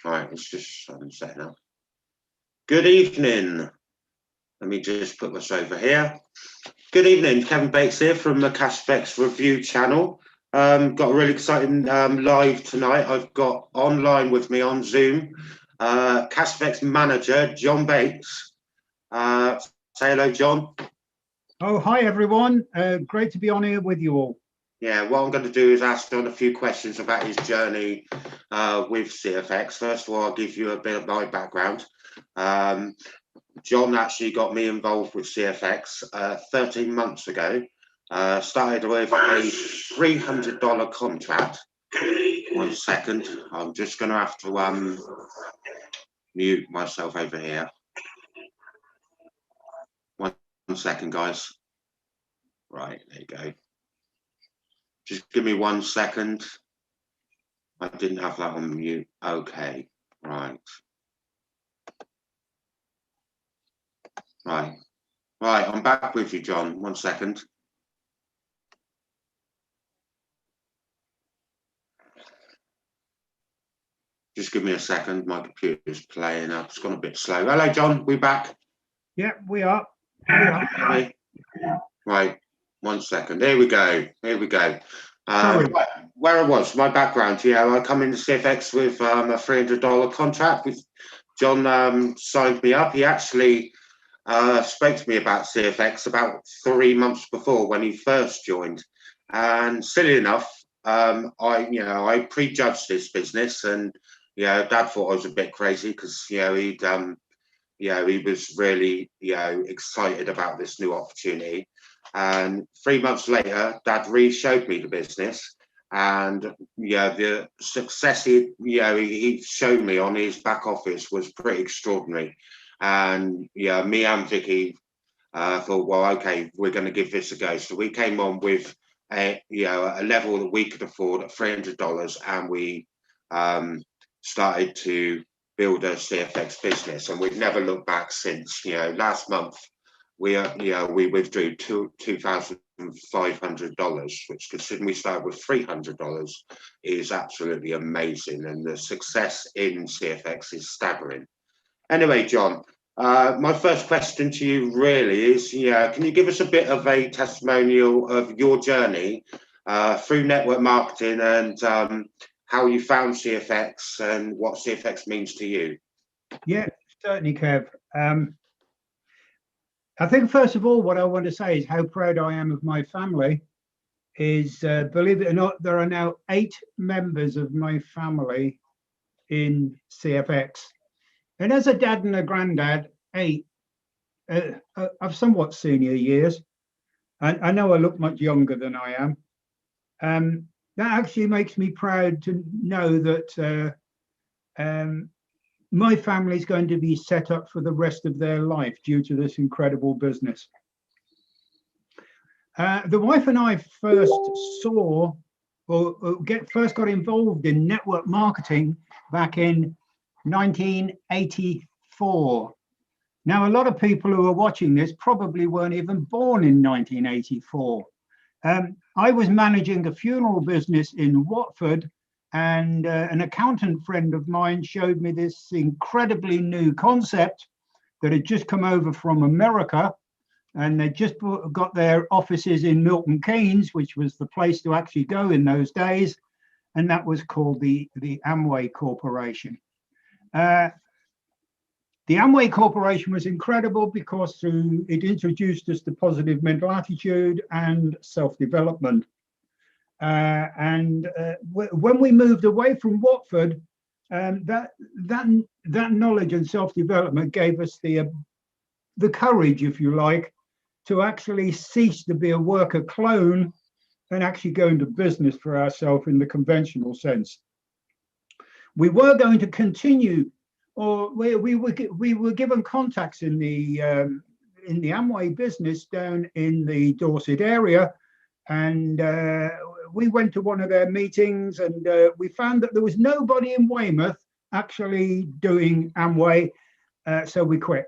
Right, it's just setting up. Good evening. Let me just put this over here. Good evening, Kevin Bates here from the CFX review channel. Got a really exciting live tonight. I've got online with me on Zoom, CFX manager, John Bates. Say hello, John. Oh, hi, everyone. Great to be on here with you all. Yeah, what I'm going to do is ask John a few questions about his journey with CFX. First of all, I'll give you a bit of my background. John actually got me involved with CFX 13 months ago. Started with a $300 contract. 1 second, I'm just going to have to mute myself over here. 1 second, guys. Right, there you go. Just give me 1 second. I didn't have that on mute. Okay, right. Right, I'm back with you, John. 1 second. Just give me a second. My computer's playing up. It's gone a bit slow. Hello, John. We back? Yeah, we are. Right. 1 second. Here we go. Sorry. Where I was, my background. Yeah, I come into CFX with a $300 contract. With John signed me up. He actually spoke to me about CFX about 3 months before when he first joined. And silly enough, I prejudged this business, and Dad thought I was a bit crazy because he was really excited about this new opportunity. And 3 months later, Dad re-showed me the business, and the success he showed me on his back office was pretty extraordinary. And me and Vicky thought, well, okay, we're going to give this a go. So we came on with a level that we could afford at $300, and we started to build a CFX business, and we've never looked back since. Last month we withdrew $2,500, which, considering we started with $300, is absolutely amazing, and the success in CFX is staggering. Anyway, John, my first question to you really is, can you give us a bit of a testimonial of your journey through network marketing, and how you found CFX and what CFX means to you? Yeah, certainly, Kev. I think, first of all, what I want to say is how proud I am of my family. Believe it or not, there are now 8 members of my family in CFX. And as a dad and a granddad, 8 of somewhat senior years. I know I look much younger than I am. That actually makes me proud to know that my family is going to be set up for the rest of their life due to this incredible business. The wife and I first got involved in network marketing back in 1984. Now, a lot of people who are watching this probably weren't even born in 1984. I was managing a funeral business in Watford, and an accountant friend of mine showed me this incredibly new concept that had just come over from America, and they just got their offices in Milton Keynes, which was the place to actually go in those days, and that was called the Amway Corporation. The Amway Corporation was incredible because it introduced us to positive mental attitude and self-development. When we moved away from Watford, that knowledge and self-development gave us the courage, if you like, to actually cease to be a worker clone and actually go into business for ourselves in the conventional sense. We were going to continue, or we were given contacts in the Amway business down in the Dorset area, and we went to one of their meetings, and we found that there was nobody in Weymouth actually doing Amway, so we quit.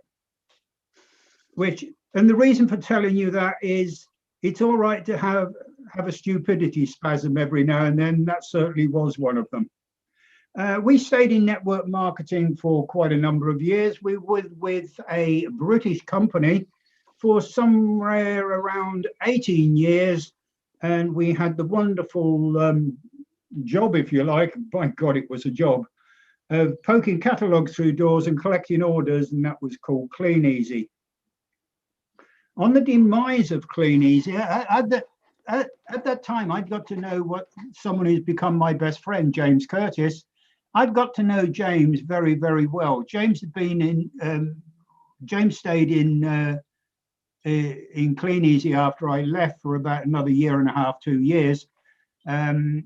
And the reason for telling you that is, it's all right to have a stupidity spasm every now and then. That certainly was one of them. We stayed in network marketing for quite a number of years. We were with a British company for somewhere around 18 years, and we had the wonderful job, if you like, by God, it was a job, of poking catalogues through doors and collecting orders, and that was called Clean Easy. On the demise of Clean Easy, at that time, I'd got to know what someone who's become my best friend, James Curtis. I'd got to know James very, very well. James had been in, James stayed in Clean Easy after I left for about another year and a half, 2 years. And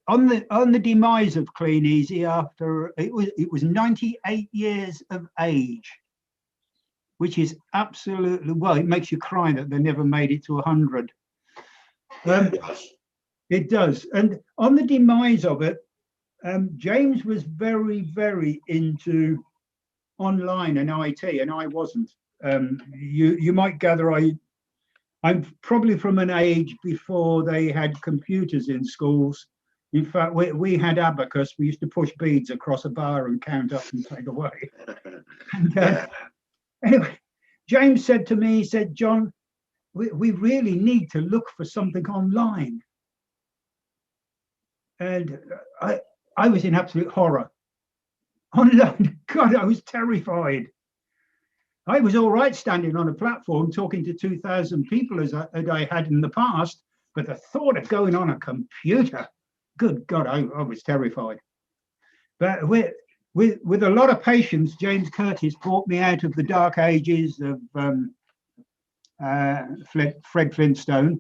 on the demise of Clean Easy, after it was 98 years of age, which is absolutely, well, it makes you cry that they never made it to 100. It does. And on the demise of it, James was very, very into online and IT, and I wasn't. You might gather I'm probably from an age before they had computers in schools. In fact, we had abacus. We used to push beads across a bar and count up and take away. And, anyway, James said to me, he said, John, we really need to look for something online. And I was in absolute horror. Online, God, I was terrified. I was all right standing on a platform talking to 2,000 people as I had in the past, but the thought of going on a computer, good God, I was terrified. But with a lot of patience, James Curtis brought me out of the dark ages of Fred Flintstone.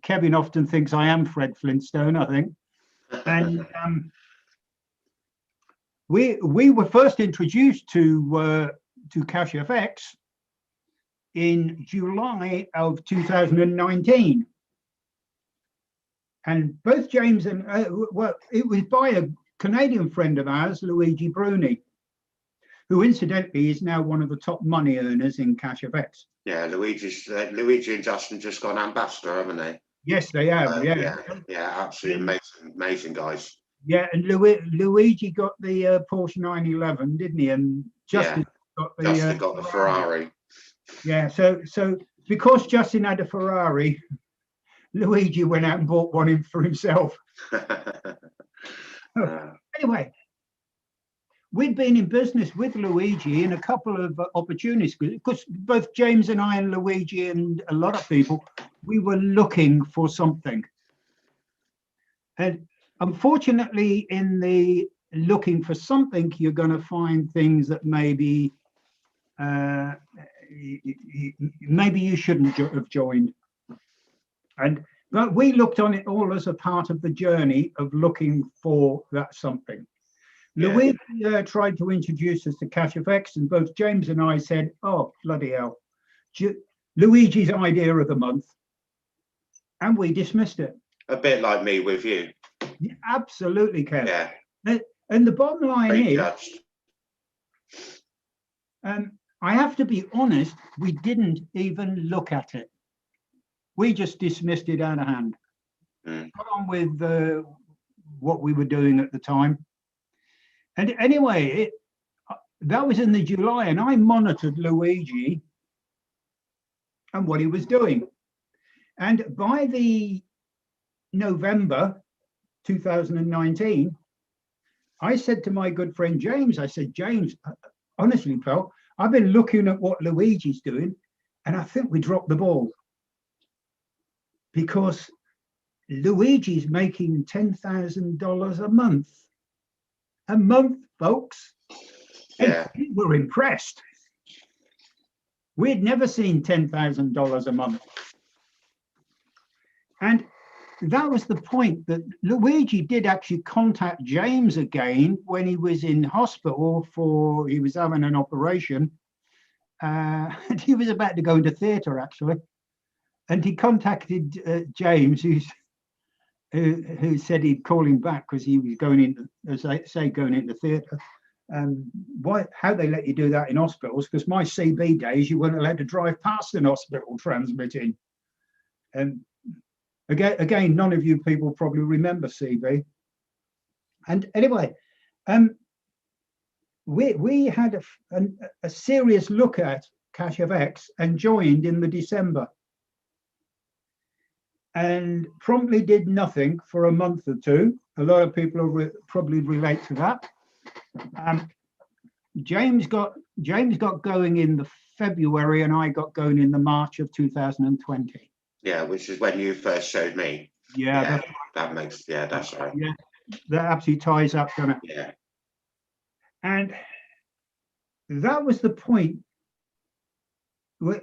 Kevin often thinks I am Fred Flintstone, I think. And we were first introduced to CashFX in July of 2019. And both James and, well, it was by a Canadian friend of ours, Luigi Bruni, who incidentally is now one of the top money earners in CashFX. Yeah, Luigi and Justin just got an ambassador, haven't they? Yes, they have. Yeah, absolutely amazing guys. Yeah, and Luigi got the Porsche 911, didn't he? And Justin got the Ferrari. Yeah, so because Justin had a Ferrari, Luigi went out and bought one for himself. Anyway, we'd been in business with Luigi in a couple of opportunities, because both James and I and Luigi and a lot of people, we were looking for something. And unfortunately, in the looking for something, you're going to find things that maybe you shouldn't have joined. But we looked on it all as a part of the journey of looking for that something. Yeah. Luigi tried to introduce us to CashFX, and both James and I said, oh, bloody hell, Luigi's idea of the month. And we dismissed it. A bit like me with you. Yeah, absolutely, Kev. Yeah. And the bottom line is, judged. I have to be honest, we didn't even look at it. We just dismissed it out of hand. Got on with what we were doing at the time. And anyway, that was in the July, and I monitored Luigi and what he was doing. And by the November 2019, I said to my good friend James, I said, James, honestly, pal, I've been looking at what Luigi's doing, and I think we dropped the ball. Because Luigi's making $10,000 a month. A month, folks. Yeah. And we were impressed. We'd never seen $10,000 a month. And that was the point, that Luigi did actually contact James again when he was in hospital he was having an operation. And he was about to go into theatre, actually. And he contacted James, who said he'd call him back because he was going into, as I say, going into theatre. How they let you do that in hospitals? Because my CB days, you weren't allowed to drive past an hospital transmitting. And again, none of you people probably remember CB. And anyway, we had a serious look at CFX and joined in the December, and promptly did nothing for a month or two. A lot of people will probably relate to that. James got going in the February, and I got going in the March of 2020. Yeah, which is when you first showed me. Yeah, that makes, yeah, that's right. Yeah, that absolutely ties up, doesn't it? Yeah. And that was the point where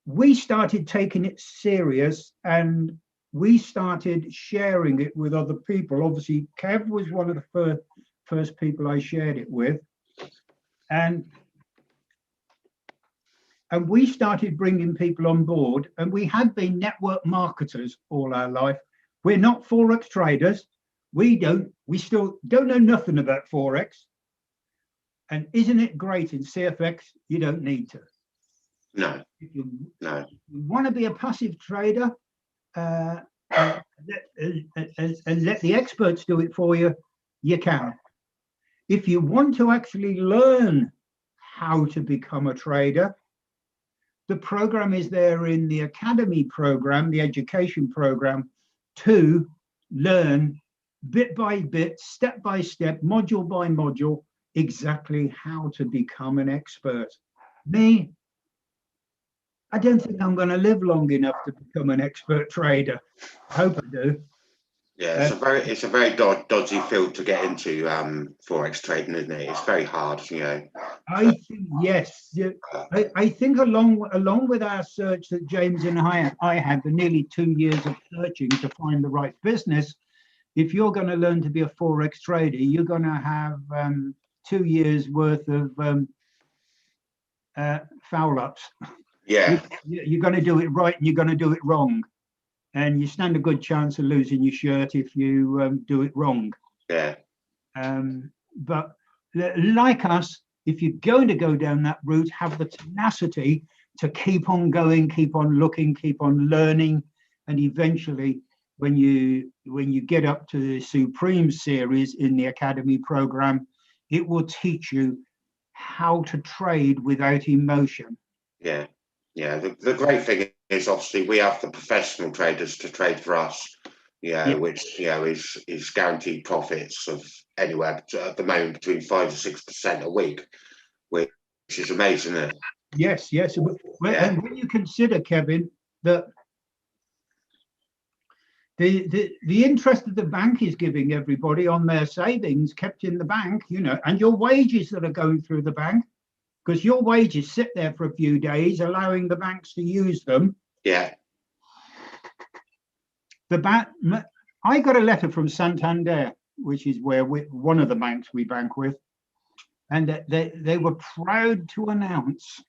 we started taking it serious, and we started sharing it with other people. Obviously, Kev was one of the first people I shared it with. And we started bringing people on board, and we had been network marketers all our life. We're not Forex traders. We still don't know nothing about Forex. And isn't it great in CFX? You don't need to. No. If you want to be a passive trader, and let the experts do it for you, you can. If you want to actually learn how to become a trader, the program is there in the academy program, the education program, to learn bit by bit, step by step, module by module, exactly how to become an expert. Me, I don't think I'm going to live long enough to become an expert trader. I hope I do. Yeah, it's a very dodgy field to get into, Forex trading, isn't it? It's very hard, you know. I think, yes. I think along with our search that James and I had, the nearly 2 years of searching to find the right business, if you're going to learn to be a Forex trader, you're going to have 2 years worth of foul ups. Yeah. You're going to do it right and you're going to do it wrong. And you stand a good chance of losing your shirt if you do it wrong. Yeah. But like us, if you're going to go down that route, have the tenacity to keep on going, keep on looking, keep on learning, and eventually, when you get up to the Supreme series in the Academy program, it will teach you how to trade without emotion. Yeah. Yeah. The great thing is, obviously, we have the professional traders to trade for us, which is guaranteed profits of anywhere at the moment between 5 to 6% a week, which is amazing, isn't it? Yes. And when you consider, Kevin, that the interest that the bank is giving everybody on their savings kept in the bank, and your wages that are going through the bank, because your wages sit there for a few days, allowing the banks to use them. Yeah. I got a letter from Santander, which is where one of the banks we bank with, and they were proud to announce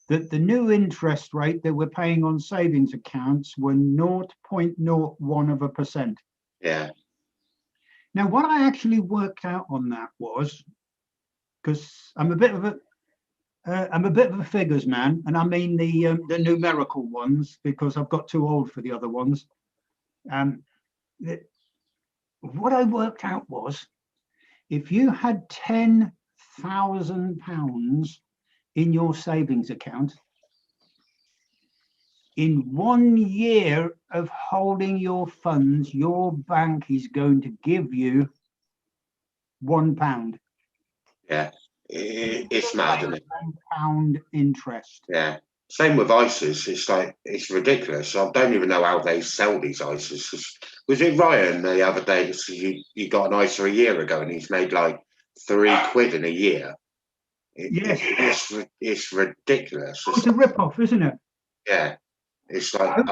that the new interest rate that we're paying on savings accounts were 0.01%. Yeah. Now, what I actually worked out on that was, because I'm a bit of a figures man, and I mean the numerical ones, because I've got too old for the other ones. What I worked out was, if you had £10,000 in your savings account, in 1 year of holding your funds, your bank is going to give you £1. Yeah. It's mad, isn't it? £1 interest. Yeah. Same with ISAs. It's like, it's ridiculous. I don't even know how they sell these ISAs. Was it Ryan the other day that you got an ISA a year ago and he's made like £3 in a year? It's ridiculous. It's a rip-off, isn't it? Yeah. It's like,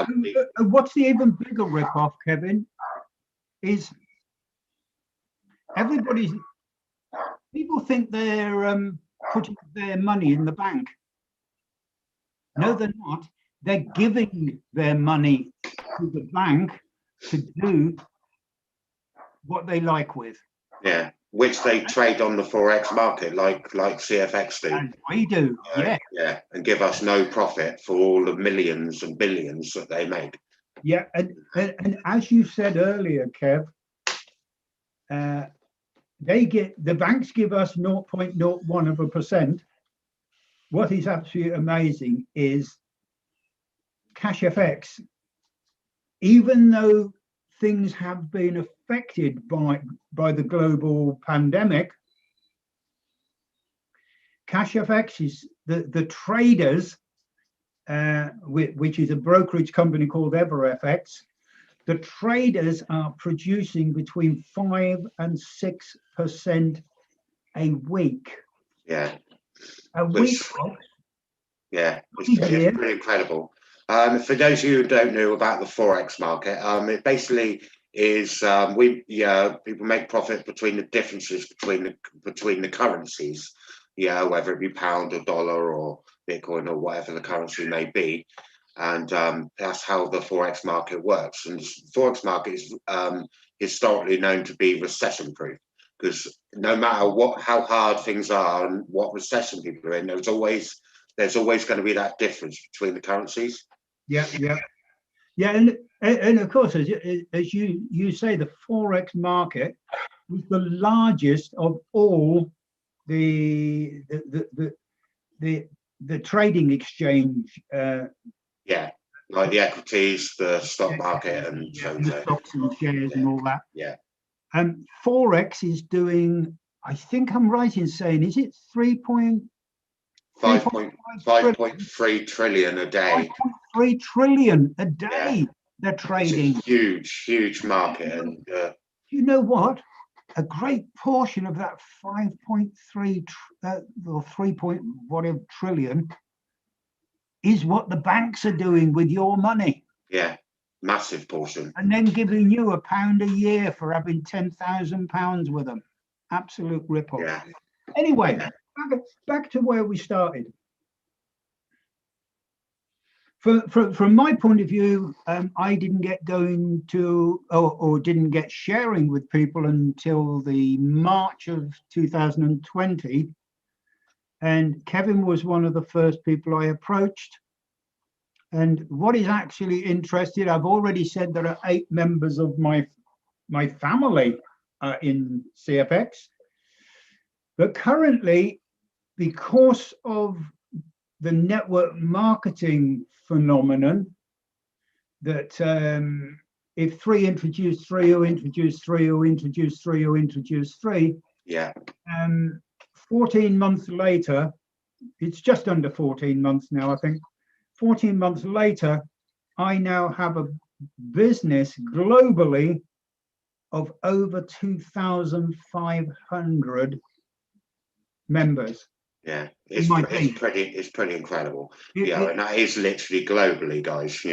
what's the even bigger rip-off, Kevin, is people think they're putting their money in the bank. No, they're not. They're giving their money to the bank to do what they like with. Yeah, which they trade on the Forex market, like CFX do. And we do, yeah. Yeah, and give us no profit for all the millions and billions that they make. Yeah, and as you said earlier, Kev, the banks give us 0.01%. What is absolutely amazing is Cash FX, even though things have been affected by the global pandemic, Cash FX is the traders, which is a brokerage company called EverFX. The traders are producing between 5 and 6% a week. Yeah. A week. Yeah, it's pretty incredible. For those of you who don't know about the Forex market, it basically is people make profit between the differences between the currencies, whether it be pound or dollar or Bitcoin or whatever the currency may be, and that's how the Forex market works. And the Forex market is historically known to be recession-proof, because no matter how hard things are and what recession people are in, there's always going to be that difference between the currencies. Yeah, and of course, as you say, the Forex market is the largest of all the trading exchange. Like the equities, the stock market, and the stocks and shares and all that. Yeah. Forex is doing, I think I'm right in saying, is it 5.3 trillion a day. 5.3 trillion a day they're trading. It's a huge market. And you know what? A great portion of that 5.3 or 3 whatever trillion is what the banks are doing with your money. Yeah, massive portion. And then giving you £1 a year for having £10,000 with them. Absolute rip-off. Yeah. Anyway, back to where we started. From my point of view, I didn't get going to or didn't get sharing with people until the March of 2020. And Kevin was one of the first people I approached. And what is actually interesting, I've already said there are 8 members of my family in CFX. But currently, because of the network marketing phenomenon, that if 3 introduce 3, who introduce 3, who introduce 3, who introduce 3, 14 months later, it's just under 14 months now, I think. 14 months later, I now have a business globally of over 2,500 members. Yeah, it's pretty incredible. And that is literally globally, guys.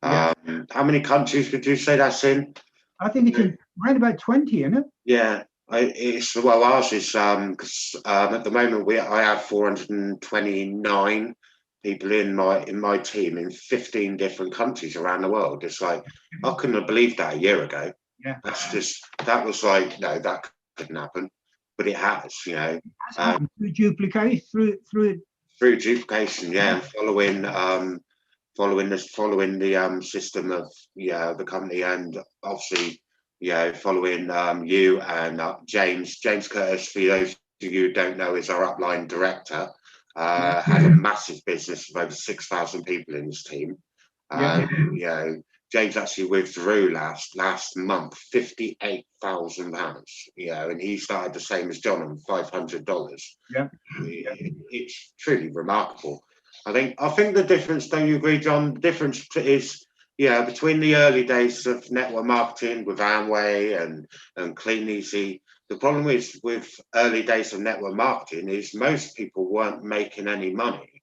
How many countries would you say that's in? I think it's in around about 20, isn't it? Yeah, ours is because at the moment I have 429 people in my team in 15 different countries around the world. It's like I couldn't have believed that a year ago. Yeah, that was like, no, that couldn't happen, but it has. Through duplication, through duplication, and following the system of the company, and obviously following you and James Curtis, for those of you who don't know, is our upline director. Has a massive business of over 6,000 people in his team. James actually withdrew last month £58,000. And he started the same as John on $500. It's truly remarkable. I think the difference, don't you agree, John? The difference is between the early days of network marketing with Amway and Clean Easy. The problem is with early days of network marketing is most people weren't making any money,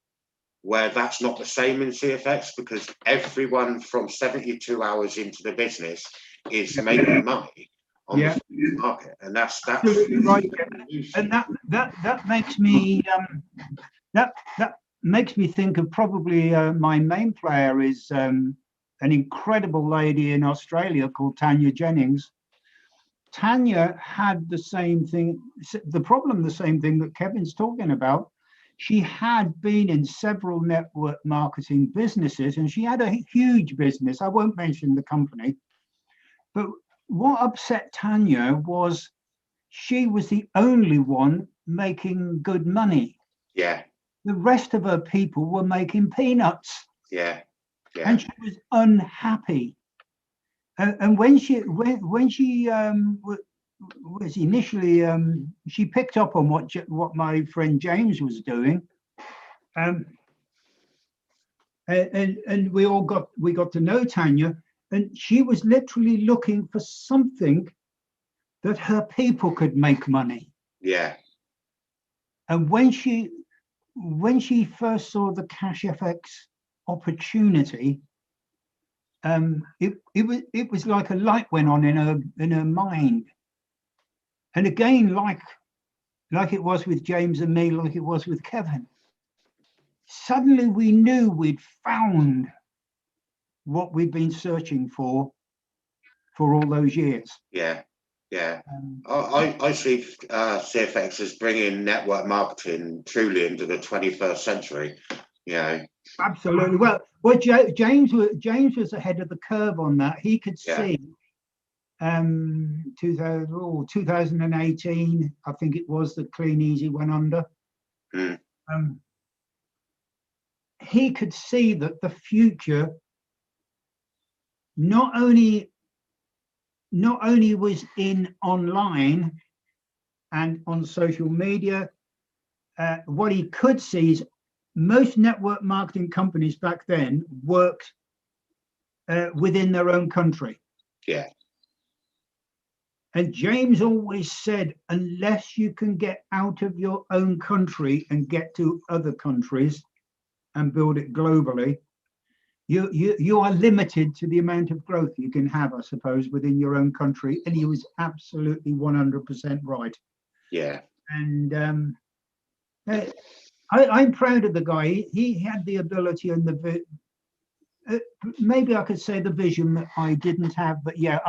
where that's not the same in CFX, because everyone from 72 hours into the business is making money on the market, and that's right. And that makes me that makes me think of probably my main player is an incredible lady in Australia called Tanya Jennings. Tanya had the same thing that Kevin's talking about. She had been in several network marketing businesses, and she had a huge business. I won't mention the company, but what upset Tanya was she was the only one making good money. Yeah. The rest of her people were making peanuts. Yeah. Yeah. And she was unhappy. And when she was initially she picked up on what my friend James was doing, and we got to know Tanya, and she was literally looking for something that her people could make money. Yeah. And when she first saw the Cash FX opportunity, it was like a light went on in her mind. And again, like it was with James and me, like it was with Kevin, suddenly we knew we'd found what we'd been searching for all those years. Yeah. Yeah. I see CFX as bringing network marketing truly into the 21st century. You know. Absolutely. Well, James was ahead of the curve on that. He could see 2018, I think it was, that Clean Easy went under. Mm. He could see that the future not only was in online and on social media. What he could see is most network marketing companies back then worked within their own country. Yeah. And James always said, unless you can get out of your own country and get to other countries and build it globally, you are limited to the amount of growth you can have, I suppose, within your own country. And he was absolutely 100% right. Yeah. And I'm proud of the guy. He had the ability and maybe I could say the vision that I didn't have, but yeah,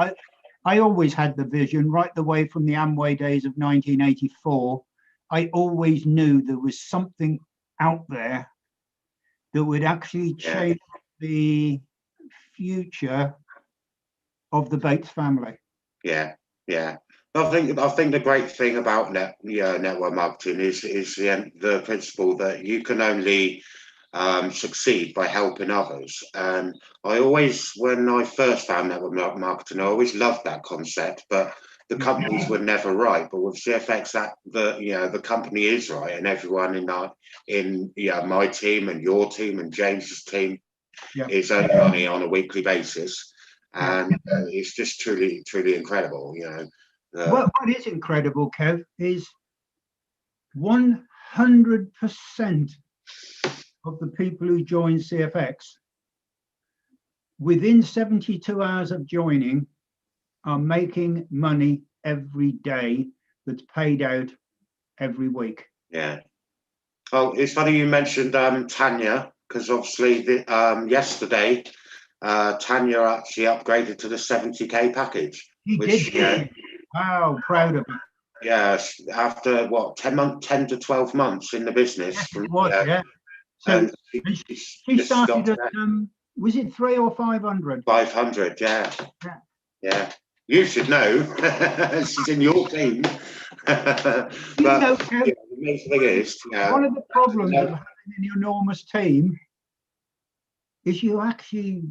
I always had the vision right the way from the Amway days of 1984. I always knew there was something out there that would actually change the future of the Bates family. Yeah, yeah. I think the great thing about network marketing is the principle that you can only succeed by helping others. And I always, when I first found network marketing, I always loved that concept, but the companies were never right. But with CFX, the company is right, and everyone in my team and your team and James's team is earning money on a weekly basis, and it's just truly incredible. What is incredible, Kev, is 100% of the people who join CFX within 72 hours of joining are making money every day that's paid out every week. Yeah. Oh, it's funny you mentioned Tanya, because obviously yesterday Tanya actually upgraded to the 70k package. He did. Wow, proud of her. Yes, after what, 10 to 12 months in the business. Yes, it was, yeah. So she started at was it 300 or 500? 500, yeah. You should know. She's in your team. But the main thing is, one of the problems of having an enormous team is you actually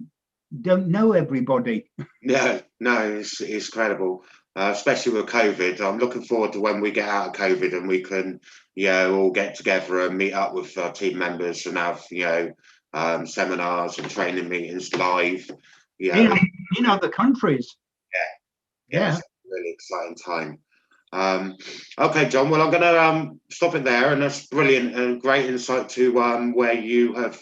don't know everybody. No, it's incredible. Especially with COVID. I'm looking forward to when we get out of COVID and we can, all get together and meet up with our team members and have, seminars and training meetings live. In other countries. Yeah. It's a really exciting time. Okay, John. Well, I'm going to stop it there, and that's brilliant and great insight to where you have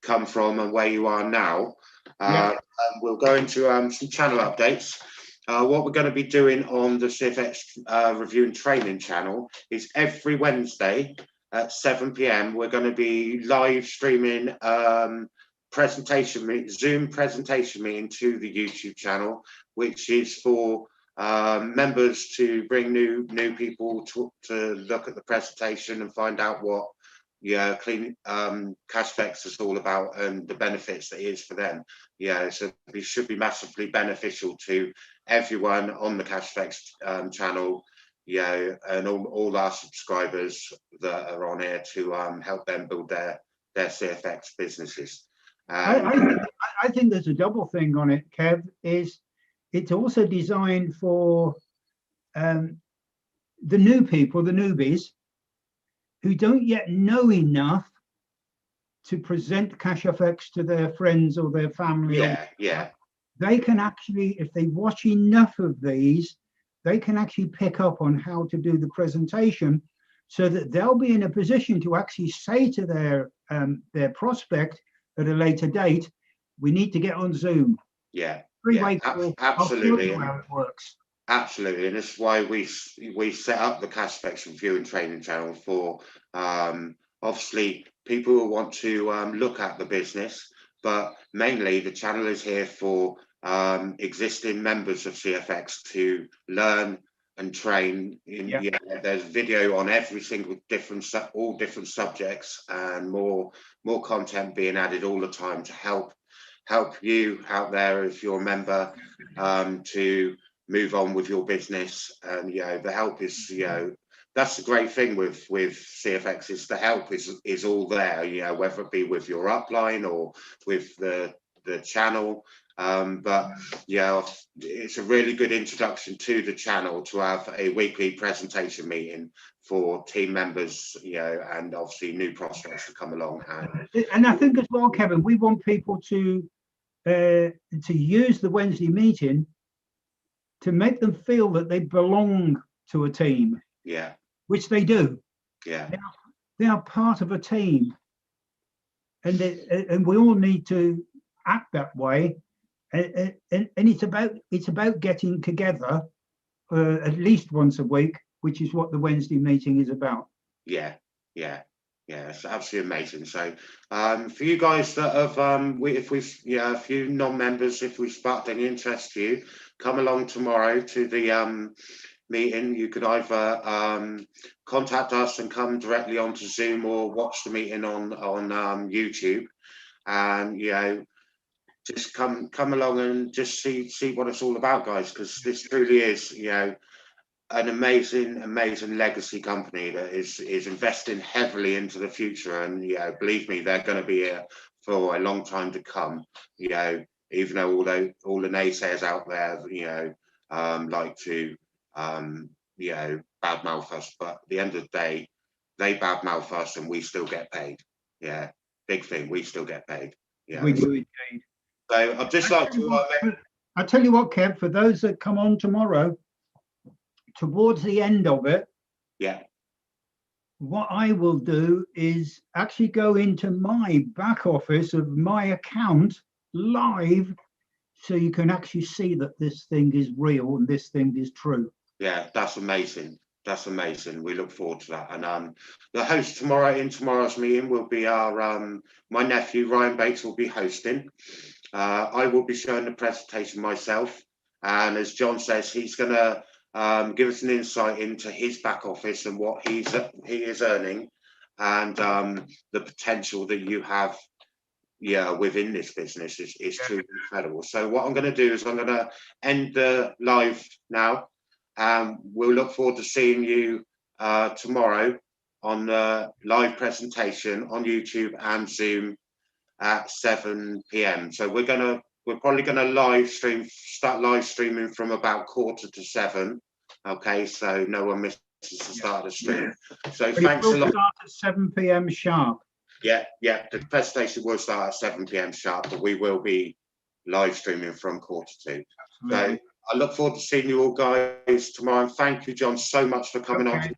come from and where you are now. And we'll go into some channel updates. What we're going to be doing on the CFX Review and Training channel is every Wednesday at 7 p.m. we're going to be live streaming Zoom presentation meeting to the YouTube channel, which is for members to bring new people to look at the presentation and find out what yeah, clean CashFX is all about, and the benefits that it is for them. Yeah, so it should be massively beneficial to everyone on the CashFX channel, yeah, and all our subscribers that are on here to help them build their CFX businesses. I think there's a double thing on it, Kev. Is it's also designed for the new people, the newbies, who don't yet know enough to present CashFX to their friends or their family. Yeah. They can actually, if they watch enough of these, they can actually pick up on how to do the presentation, so that they'll be in a position to actually say to their prospect at a later date, we need to get on Zoom. Yeah. Three-way call. Absolutely. I'll show you how it works. Absolutely, and this is why we set up the CashFX review and training channel for obviously people who want to look at the business, but mainly the channel is here for existing members of CFX to learn and train. There's video on every single all different subjects, and more content being added all the time to help you out there if you're a member to move on with your business. And the help is, that's the great thing with CFX, is the help is all there, whether it be with your upline or with the channel. But it's a really good introduction to the channel to have a weekly presentation meeting for team members, and obviously new prospects to come along. And I think as well, Kevin, we want people to use the Wednesday meeting to make them feel that they belong to a team. Yeah. Which they do. Yeah. They are part of a team, and we all need to act that way. And it's about getting together at least once a week, which is what the Wednesday meeting is about. Yeah. It's absolutely amazing. So for you guys that have a few non-members, if we sparked any interest to you, come along tomorrow to the meeting. You could either contact us and come directly onto Zoom, or watch the meeting on YouTube, and just come along and just see what it's all about, guys, because this truly is an amazing legacy company that is investing heavily into the future. And believe me, they're going to be here for a long time to come. Even though all the naysayers out there like to badmouth us, but at the end of the day, they badmouth us and we still get paid. Big thing, we still get paid. We do indeed. So I'd just like to I tell you what, Kev, for those that come on tomorrow, towards the end of it, what I will do is actually go into my back office of my account live, so you can actually see that this thing is real and this thing is true. Yeah, that's amazing. That's amazing. We look forward to that. And the host tomorrow's meeting will be our my nephew Ryan Bates will be hosting. I will be showing the presentation myself, and as John says, he's going to give us an insight into his back office and what he is earning, and the potential that you have within this business is truly incredible. So what I'm going to do is I'm going to end the live now. We'll look forward to seeing you tomorrow on the live presentation on YouTube and Zoom at 7 p.m. So we're probably gonna start live streaming from about 6:45. Okay, so no one misses the start of the stream. So thanks a lot. Start at 7 p.m. sharp. Yeah, the presentation will start at 7 p.m. sharp, but we will be live streaming from 1:45. So I look forward to seeing you all guys tomorrow. And thank you, John, so much for coming on.